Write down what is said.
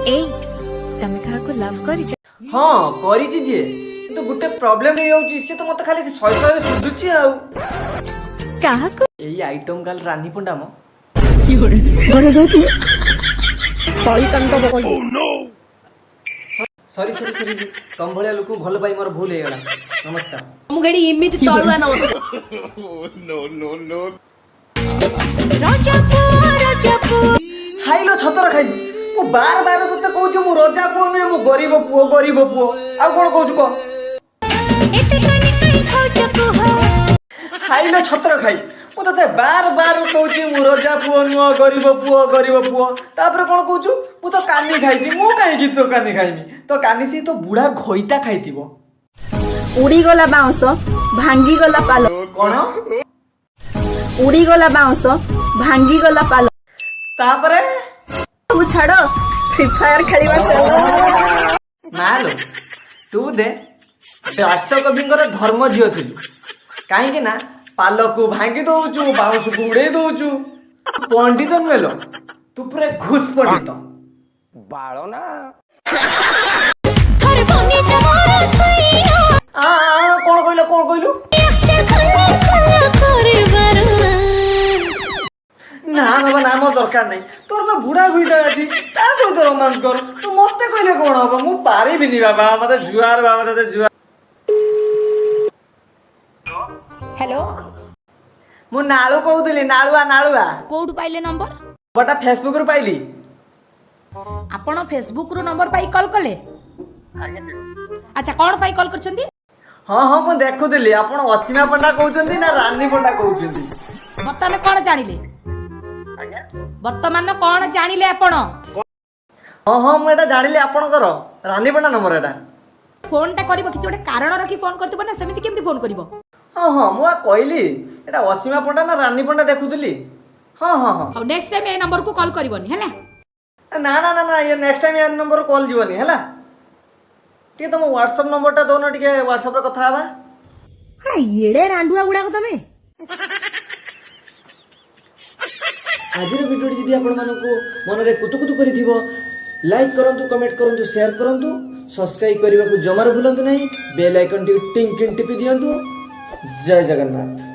ए तमे कहा को लव करी हाँ करिछि जे किंतु गुटे प्रॉब्लम हे होउछि से तो मते खाली 100 रे सुदुछि आउ कहा को एई आइटम काल रानी पंडा म घरे जाती पाई कंट बकल सॉरी सॉरी सॉरी तम भलिया लोक भल पाई मोर भूल हे गला नमस्कार मु गडी इमिति तळुआ न राजापुर हाई लो छतर खाई मु बार बार तते कहूछि मु रजा पुओ नुहे मु गरीब पुओ आ कोन कहूछु को एते कनी कई खोज को हो हाई लो छतर खाई मु तते बार बार कहूछि मु रजा पुओ नुह गरीब पुओ तापर कोन कहूछु मु तो कानी खाइछि मु काहे कि तो कानी खाइमी तो कानी से तो बुढ़ा घोइता खाइतिबो उड़ी गला बाउंस भांगी गला पाल कोन उड़ी गला बाउंस भांगी गला पाल तापरे तू छाड़ फ्री फायर खेलिबा चल मालो तू दे व्यास कविंकर धर्म झियो थिलु काहे कि ना पालकू भांगी दउचु बाउंस को उड़े दउचु पंडित नुहेलो तू पूरे घुस पंडित बाळो ना घर बनी जमारा सैया कोन कहलो अच्छा खल्ला खल्ला करे बरना ना बाबा ना मोर दरकार नहीं तोर में बुढ़ा हुईता अछि ता सहित रोमांस कर तू मते कहले कोन हबो मु पारी बिनी बाबा मते जुआर बाबा तते जुआर हेलो मु नाळू कहउतली नाळुआ कोड पाइले नंबर बटा फेसबुक रु पाइली आपण फेसबुक रो नंबर पाई कॉल कले अच्छा कोन पाई कॉल करछंती हाँ हाँ मु देखुतली आपण असीमा पंडा कहउचंदी ना रानी पंडा कहउचंदी वर्तमान कोन जानिले वर्तमान कोन जानिले आपण हाँ हाँ मु एटा जानिली आपणकर रानी पंडा नंबर एटा फोन टा करबो किछ गोटे कारण रखी फोन करतबो ना सेमिति केमति फोन करबो हाँ हाँ मु कहली एटा असीमा पंडा ना रानी पंडा देखुतली हाँ हाँ हाँ और नेक्स्ट टाइम ए नंबर को कॉल करबोनी हैला ना ना ना ना ये नेक्स्ट टाइम ये नंबर कॉल जीवनी हैला टी तुम व्हाट्सएप नंबर टा दोनो टी व्हाट्सएप रे कथा हबा हां येडे रांडुआ गुडा को तमे आजिर वीडियो जदि आपण मानको मन रे कुतुकुतु करिथिबो लाइक करंतु कमेंट करंतु शेयर करंतु सब्सक्राइब करबा को जमार भूलंतु नहीं बेल आइकन टी टिंग टिपि दियंतु जय जगन्नाथ।